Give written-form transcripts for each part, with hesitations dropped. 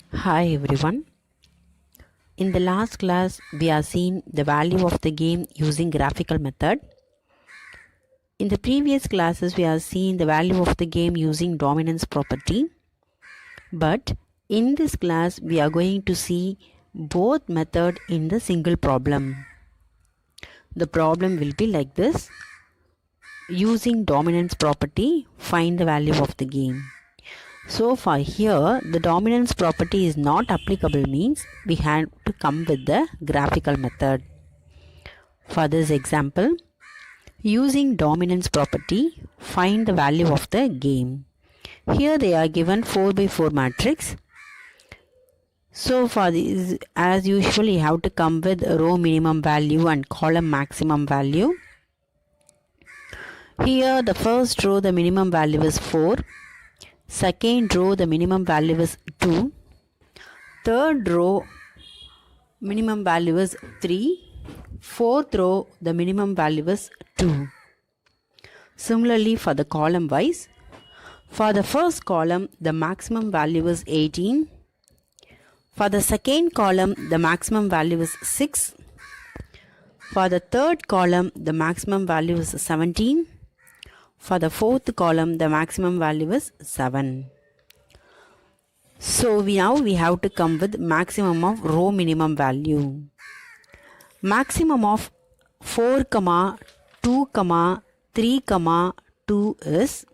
Hi everyone. In the last class, we have seen the value of the game using graphical method. In the previous classes, we have seen the value of the game using dominance property. But in this class, we are going to see both method in the single problem. The problem will be like this. Using dominance property, find the value of the game. So for here, the dominance property is not applicable means we have to come with the graphical method. For this example, using dominance property, find the value of the game. Here they are given 4 by 4 matrix. So for this, as usual, you have to come with row minimum value and column maximum value. Here the first row the minimum value is 4. Second row the minimum value is 2. Third row minimum value is 3. Fourth row the minimum value is 2. Similarly for the column wise, for the first column the maximum value is 18. For the second column the maximum value is 6. For the third column the maximum value is 17. For the fourth column the maximum value is 7. So we have to come with maximum of row minimum value. Maximum of 4, 2, 3, 2 is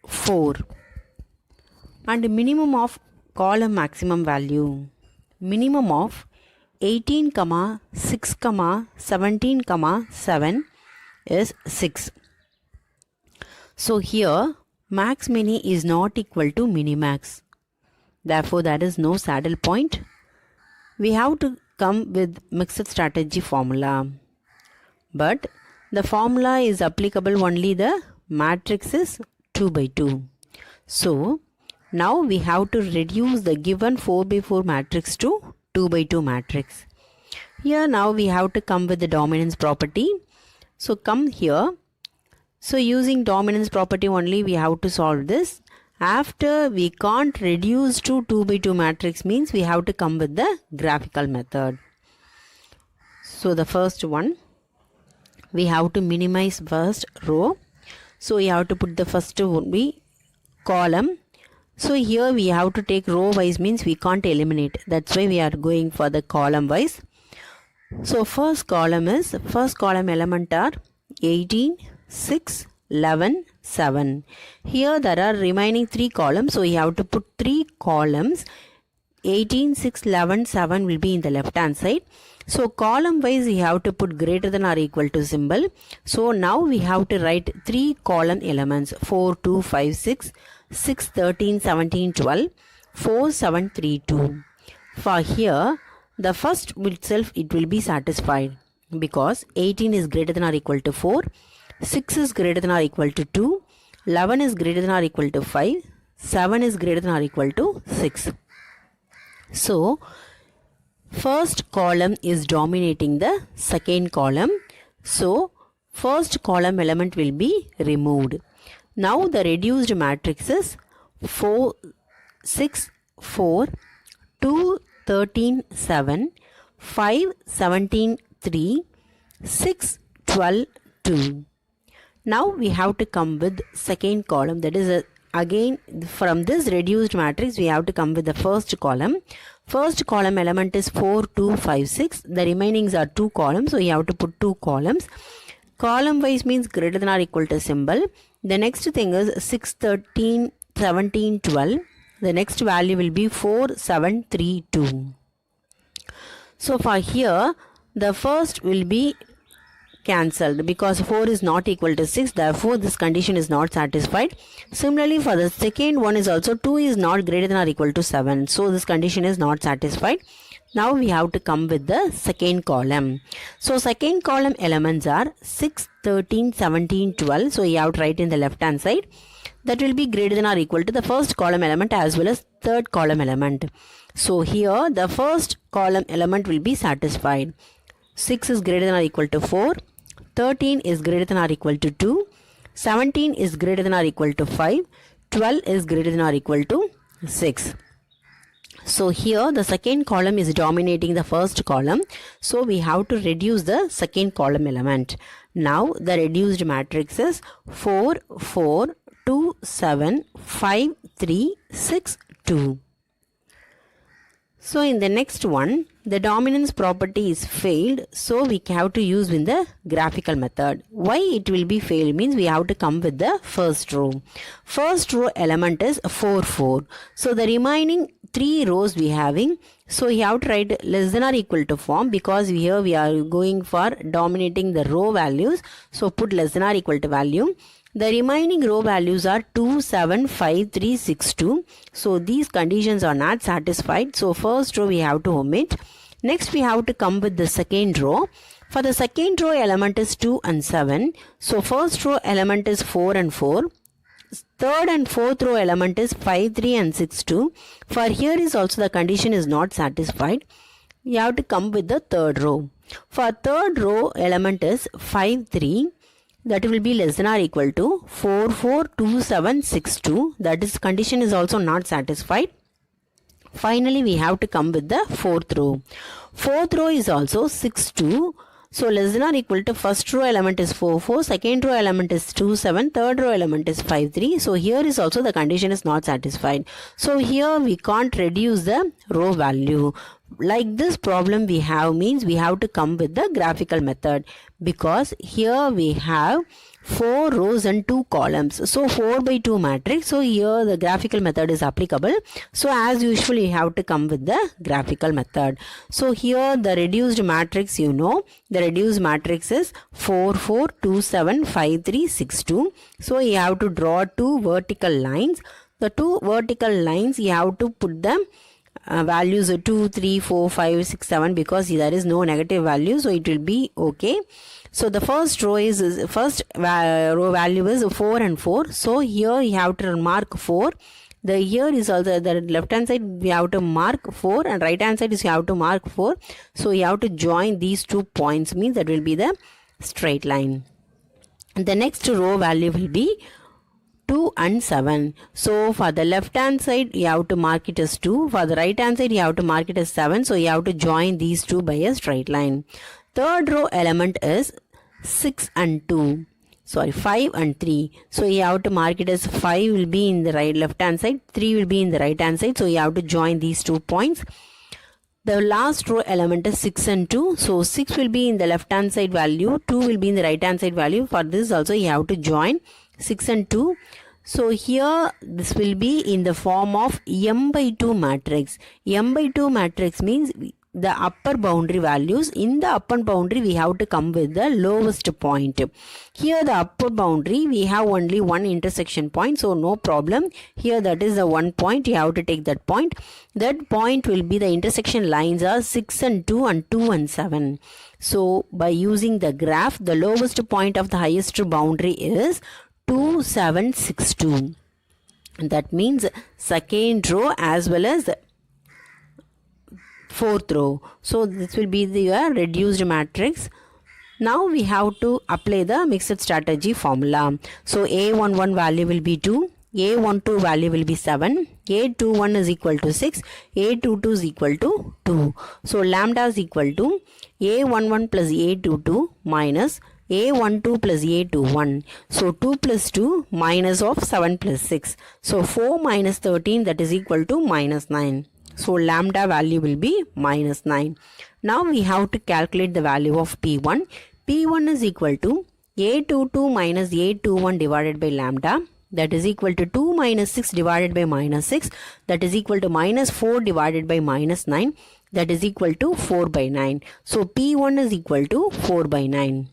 4. And minimum of column maximum value. Minimum of 18, 6, 17, 7 is 6. So here max mini is not equal to minimax. Therefore there is no saddle point. We have to come with mixed strategy formula. But the formula is applicable only the matrix is 2 by 2. So now we have to reduce the given 4 by 4 matrix to 2 by 2 matrix. Here now we have to come with the dominance property. So come here. So using dominance property only we have to solve this. After we can't reduce to 2 by 2 matrix means we have to come with the graphical method. So the first one, we have to minimize first row. So we have to put the first would be column. So here we have to take row wise means we can't eliminate. That's why we are going for the column wise. So first column element are 18, 6, 11, 7. Here there are remaining 3 columns. So you have to put 3 columns. 18, 6, 11, 7 will be in the left hand side. So column wise you have to put greater than or equal to symbol. So now we have to write 3 column elements 4, 2, 5, 6, 6, 13, 17, 12, 4, 7, 3, 2. For here the first itself it will be satisfied because 18 is greater than or equal to 4. 6 is greater than or equal to 2, 11 is greater than or equal to 5, 7 is greater than or equal to 6. So, first column is dominating the second column. So, first column element will be removed. Now, the reduced matrix is 4, 6, 4, 2, 13, 7, 5, 17, 3, 6, 12, 2. Now we have to come with second column, that is again from this reduced matrix we have to come with the first column. First column element is 4, 2, 5, 6. The remainings are 2 columns, so you have to put 2 columns. Column wise means greater than or equal to symbol. The next thing is 6, 13, 17, 12. The next value will be 4, 7, 3, 2. So for here the first will be cancelled because 4 is not equal to 6, therefore this condition is not satisfied. Similarly for the second one is also 2 is not greater than or equal to 7, so this condition is not satisfied. Now we have to come with the second column. So second column elements are 6, 13, 17, 12. So you have to write in the left hand side. That will be greater than or equal to the first column element as well as third column element. So here the first column element will be satisfied. 6 is greater than or equal to 4. 13 is greater than or equal to 2. 17 is greater than or equal to 5. 12 is greater than or equal to 6. So here the second column is dominating the first column. So we have to reduce the second column element. Now the reduced matrix is 4, 4, 2, 7, 5, 3, 6, 2. So in the next one, the dominance property is failed. So we have to use in the graphical method. Why it will be failed means we have to come with the first row. First row element is 4, 4. So the remaining 3 rows we having. So you have to write less than or equal to form, because here we are going for dominating the row values. So put less than or equal to value. The remaining row values are 2, 7, 5, 3, 6, 2. So these conditions are not satisfied. So first row we have to omit. Next we have to come with the second row. For the second row element is 2 and 7. So first row element is 4 and 4. Third and fourth row element is 5, 3 and 6, 2. For here is also the condition is not satisfied. We have to come with the third row. For third row element is 5, 3. That will be less than or equal to 4, 4, 2, 7, 6, 2. That is condition is also not satisfied. Finally, we have to come with the fourth row. Fourth row is also 6, 2. So less than or equal to first row element is 4, 4. Second row element is 2, 7. Third row element is 5, 3. So here is also the condition is not satisfied. So here we can't reduce the row value. Like this problem we have means we have to come with the graphical method, because here we have 4 rows and 2 columns. So 4 by 2 matrix. So here the graphical method is applicable. So as usual you have to come with the graphical method. So here the reduced matrix, you know, the reduced matrix is 4, 4, 2, 7, 5, 3, 6, 2. So you have to draw 2 vertical lines. The 2 vertical lines you have to put them values of 2, 3, 4, 5, 6, 7, because there is no negative value, so it will be okay. So the first row is row value is 4 and 4. So here you have to mark 4. The here is also the left hand side we have to mark 4, and right hand side is you have to mark 4. So you have to join these 2 points, means that will be the straight line. And the next row value will be 2 and 7. So for the left hand side you have to mark it as 2. For the right hand side you have to mark it as 7. So you have to join these 2 by a straight line. Third row element is 6 and 2. Sorry, 5 and 3. So you have to mark it as 5 will be in the left hand side, 3 will be in the right hand side. So you have to join these 2 points. The last row element is 6 and 2. So 6 will be in the left hand side value, 2 will be in the right hand side value. For this also you have to join 6 and 2. So here this will be in the form of m by 2 matrix. M by 2 matrix means the upper boundary values. In the upper boundary we have to come with the lowest point. Here the upper boundary we have only one intersection point, so no problem. Here that is the one point, you have to take that point. That point will be the intersection lines are 6 and 2 and 2 and 7. So by using the graph, the lowest point of the highest boundary is 2, 7, 6, 2. That means second row as well as fourth row. So this will be the reduced matrix. Now we have to apply the mixed strategy formula. So A11 value will be 2, A12 value will be 7, A21 is equal to 6, A22 is equal to 2. So lambda is equal to A11 plus A22 minus A12 plus A21. So 2 plus 2 minus of 7 plus 6. So 4 minus 13, that is equal to minus 9. So lambda value will be minus 9. Now we have to calculate the value of P1. P1 is equal to A22 minus A21 divided by lambda. That is equal to 2 minus 6 divided by minus 6. That is equal to minus 4 divided by minus 9. That is equal to 4 by 9. So P1 is equal to 4 by 9.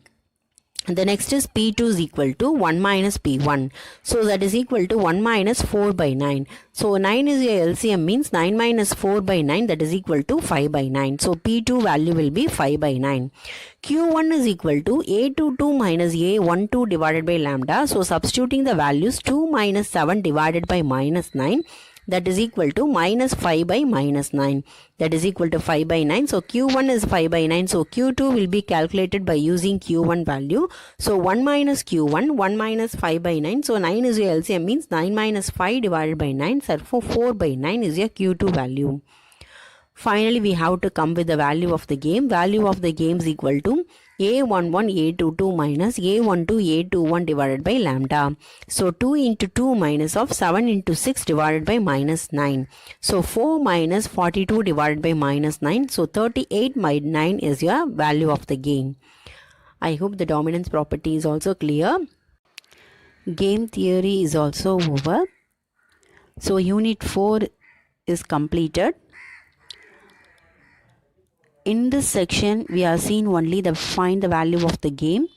The next is P2 is equal to 1 minus P1. So that is equal to 1 minus 4 by 9. So 9 is your LCM, means 9 minus 4 by 9, that is equal to 5 by 9. So P2 value will be 5 by 9. Q1 is equal to A22 minus A12 divided by lambda. So substituting the values, 2 minus 7 divided by minus 9. That is equal to minus 5 by minus 9. That is equal to 5 by 9. So Q1 is 5 by 9. So Q2 will be calculated by using Q1 value. So 1 minus Q1, 1 minus 5 by 9. So 9 is your LCM, means 9 minus 5 divided by 9. Therefore 4 by 9 is your Q2 value. Finally, we have to come with the value of the game. Value of the game is equal to a11 a22 minus a12 a21 divided by lambda. So 2 into 2 minus of 7 into 6 divided by minus 9. So 4 minus 42 divided by minus 9. So 38 minus 9 is your value of the game. I hope the dominance property is also clear. Game theory is also over. So unit 4 is completed. In this section, we are seeing only the find the value of the game.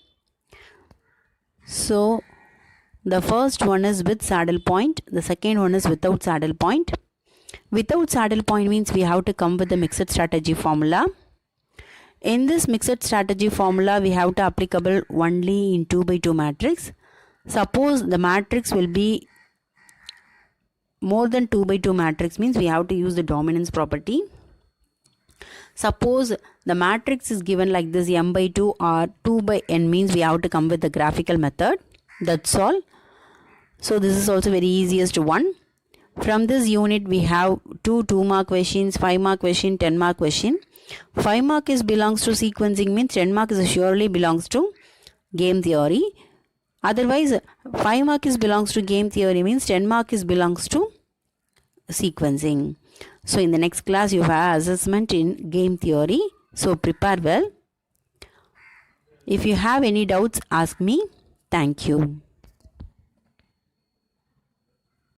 So the first one is with saddle point. The second one is without saddle point. Without saddle point means we have to come with the mixed strategy formula. In this mixed strategy formula, we have to applicable only in 2 by 2 matrix. Suppose the matrix will be more than 2 by 2 matrix means we have to use the dominance property. Suppose the matrix is given like this, m by 2 or 2 by n means we have to come with the graphical method. That's all. So this is also very easiest one. From this unit we have 2 mark questions, 5 mark question, 10 mark question. 5 mark is belongs to sequencing means 10 mark is surely belongs to game theory. Otherwise 5 mark is belongs to game theory means 10 mark is belongs to sequencing. So in the next class you have assessment in game theory. So prepare well. If you have any doubts, ask me. Thank you.